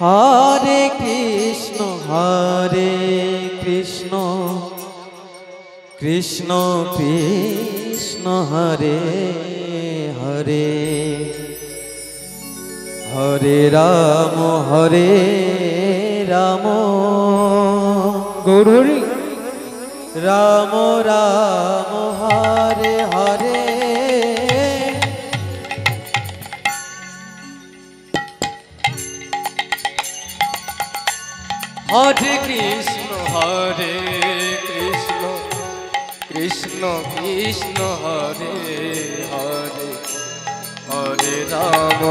Hare Krishna Krishna Krishna Hare Hare Hare Ram Gaur Hari Ram Ram Hare Hare Hare Krishna Krishna Krishna Hare Hare Hare Ram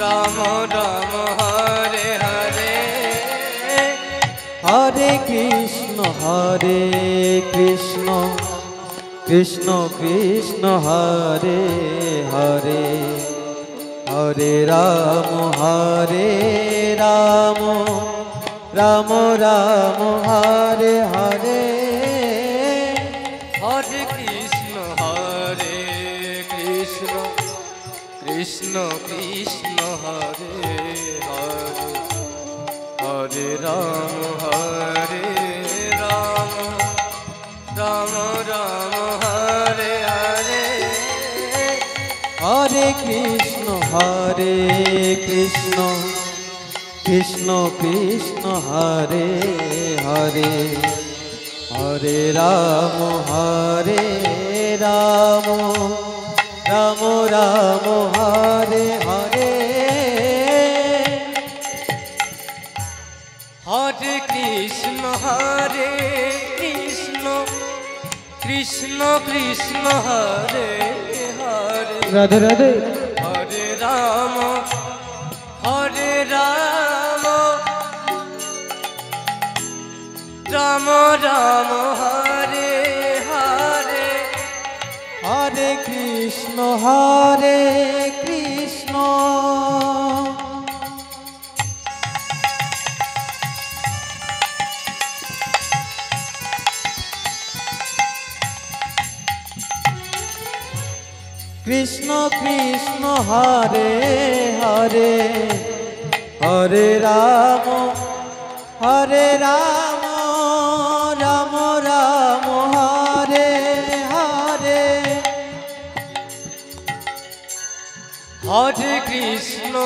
Ram Ram Hare Hare Hare Krishna Krishna Krishna Hare Hare Hare Ram Ram Ram Hare Hare Hare Krishna Krishna Krishna Hare Hare Hare Ram Ram Hare Hare Hare Krishna Krishna Krishna Hare Hare Hare Ram Ram Ram Hare Hare Hare Krishna Krishna Krishna Hare Hare Radhe Radhe Hare Ram Ram Ram Hare Hare Hare Krishna Krishna Krishna Hare Hare Hare Ram Ram Ram Hare Hare Hare Krishna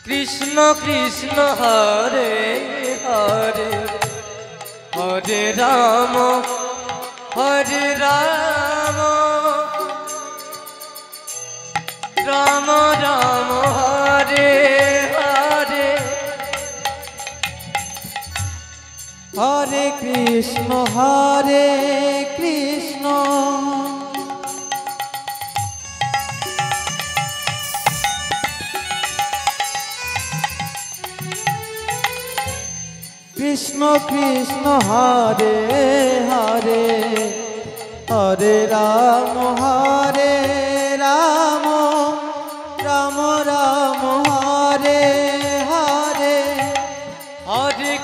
Krishna Krishna Hare Hare Hare Ram Ram Ram Hare Hare Hare Krishna Krishna Krishna Hare Hare Hare Ram Ram Ram Hare Hare Hare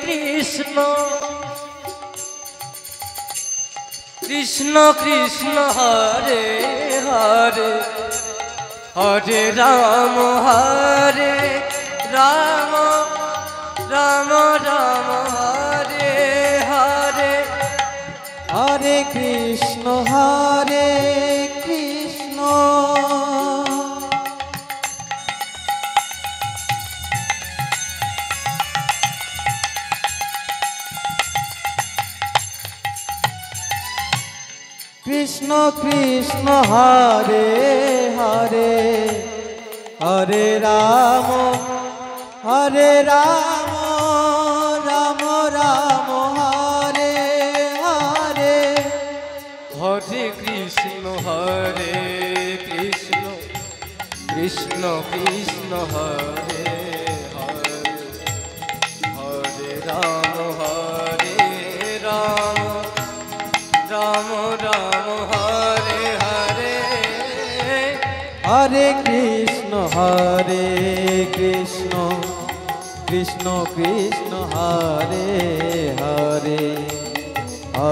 Krishna Krishna Krishna Hare Hare Hare Ram Ram Hare Hare Hare Krishna Krishna Krishna Hare Hare Hare Ram Ram Hare Hare Hare Krishna Krishna Krishna Hare Hare Hare Ram Ram Hare Hare Hare Krishna Krishna Krishna Hare Hare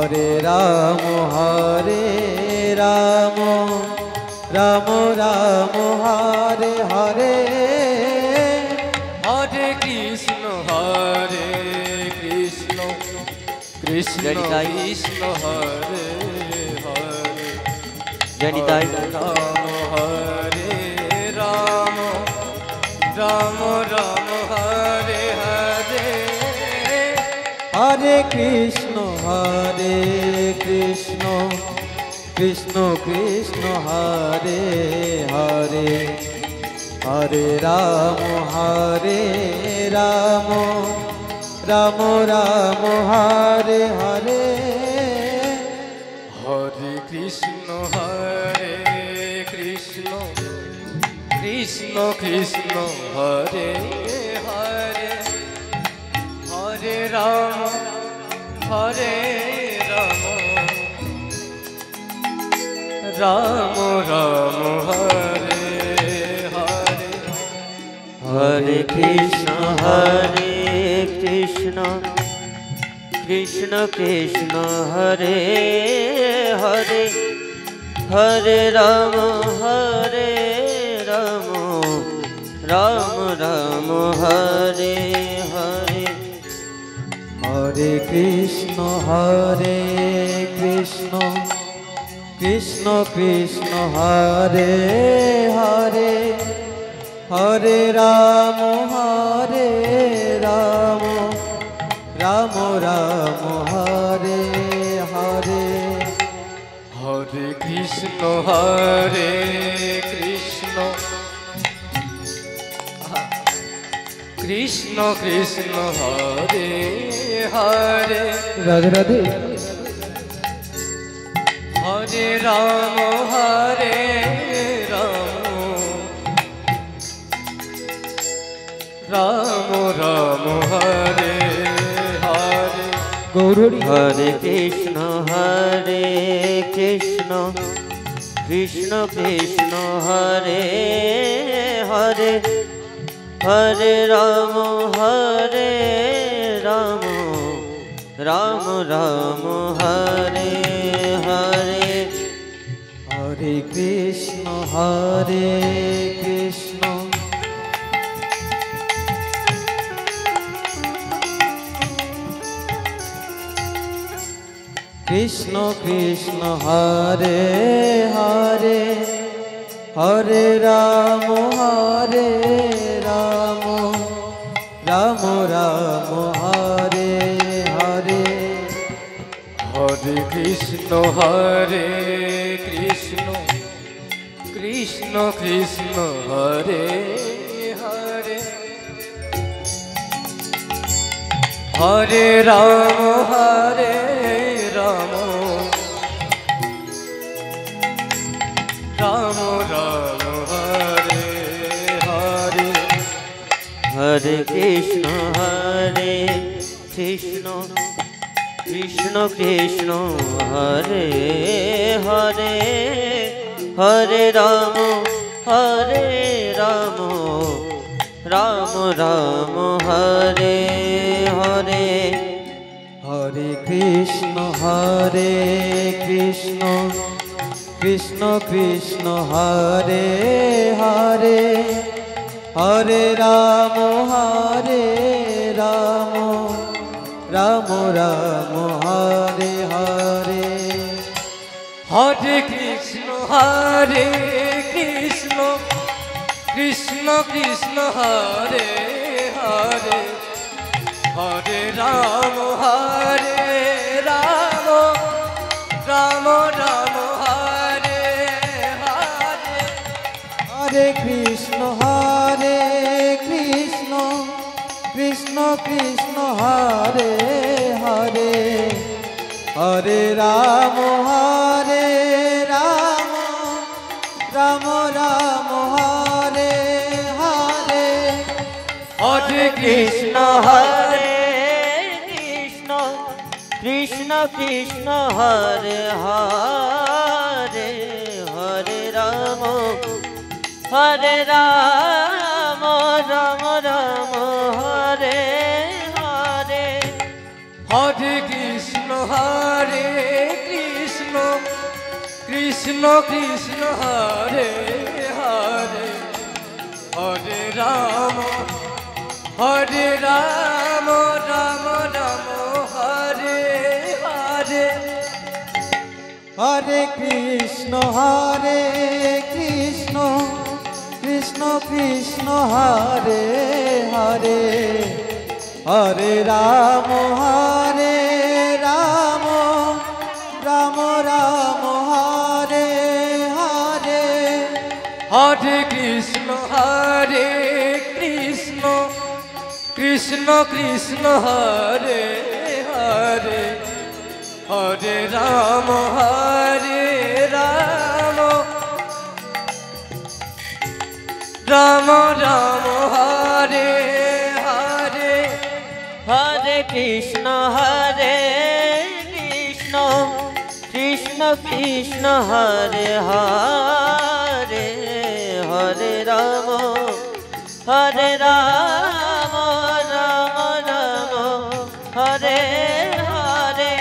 Hare Ram Ram Ram Ram Hare Hare Hare Krishna Krishna Krishna Hare Hare জনিতাই Ram Hare Ram Ram Ram Hare Hare Hare Krishna Krishna Krishna Hare Hare Hare Ram Ram Ram Ram Hare Hare Hare Krishna Krishna Krishna Hare Hare Hare Ram Ram Ram Hare Hare Hare Krishna Krishna Krishna Hare Hare Hare Ram Ram Ram Hare Hare Hare Krishna Krishna Krishna Hare Hare Hare Ram Ram Ram Ram Hare Hare Hare Krishna Krishna Krishna Krishna Hare Hare Radhe Radhe Hare Ram Ram Ram Hare Hare Gauri Hare Krishna Krishna Krishna Hare Hare Hare Ram Ram Ram Hare Hare Hare Krishna Krishna Krishna Hare Hare Hare Ram Ram Ram Ram Hare Hare Hare Krishna Krishna Krishna Hare Hare Hare Ram Ram Ram Ram Hare Hare Hare Krishna Krishna Krishna Hare Hare Hare Ram Ram Ram Hare Hare Hare Krishna Krishna Krishna Hare Hare Hare Ram Ram Ram Ram Hare Hare Hare Krishna Krishna Krishna Hare Hare Hare Ram Ram Ram Ram Hare Hare Hare Krishna Krishna Krishna Hare Hare Hare Ram Ram Ram Ram Hare Hare Hare Krishna Krishna Krishna Krishna Hare Hare Hare Ram Ram Ram Hare Hare Hare Krishna Krishna Krishna Hare Hare Hare Ram Ram Ram Hare Hare Hare Krishna Krishna Krishna Hare Hare Hare Ram Ram Ram Hare Hare Hare Krishna Krishna Krishna Hare Hare Hare Ram Ram Hare Hare Hare Krishna Krishna Krishna Hare Hare Hare Ram Ram Ram Hare Hare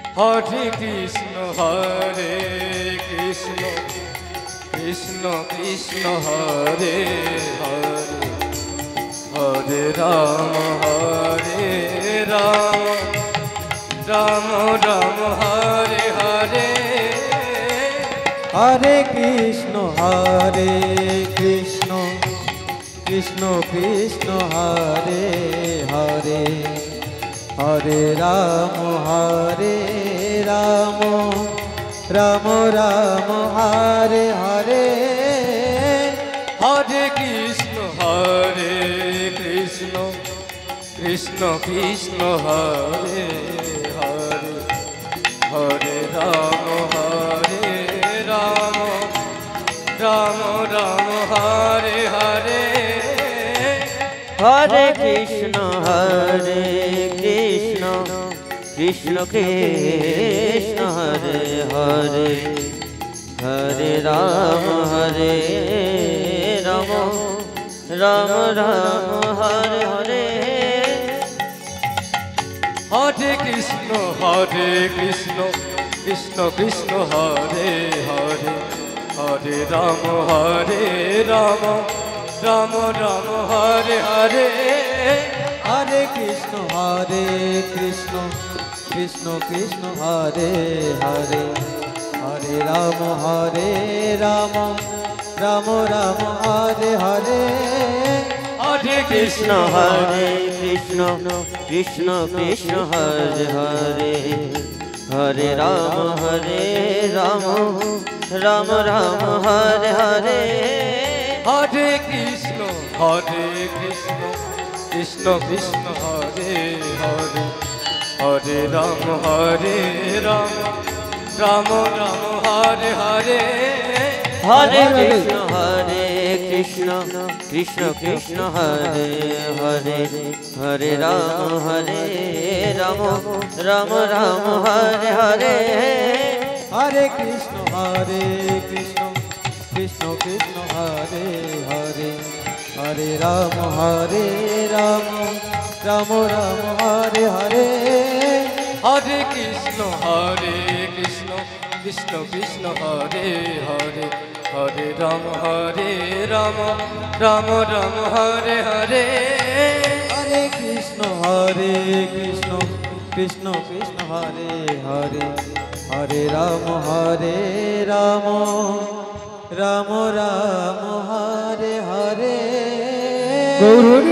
Hare Krishna Krishna Krishna Hare Hare Hare Ram Ram Hare Hare Hare Krishna Krishna Krishna Hare Hare Hare Ram Ram Hare Hare Hare Krishna Krishna Krishna Hare Hare Hare Ram Ram Hare Hare Hare Krishna Krishna Krishna Hare Hare Hare Ram Ram Hare Hare Hare Krishna Krishna Krishna Hare Hare Hare Ram Ram Hare Hare Hare Krishna Krishna Krishna Hare Hare Hare Ram Ram Hare Hare Hare Krishna Krishna Krishna Hare Hare Hare Ram Ram Hare Hare Hare Krishna Krishna Hare Hare Hare Ram Ram Hare Hare Hare Krishna Krishna Hare Hare Hare Ram Ram Hare Hare Hare Krishna Krishna Krishna Hare Hare Hare Ram Ram Hare Hare Hare Krishna Krishna Hare Hare Hare Ram Ram Hare Hare Hare Krishna Krishna Hare Hare Hare Ram Ram Hare Hare Gour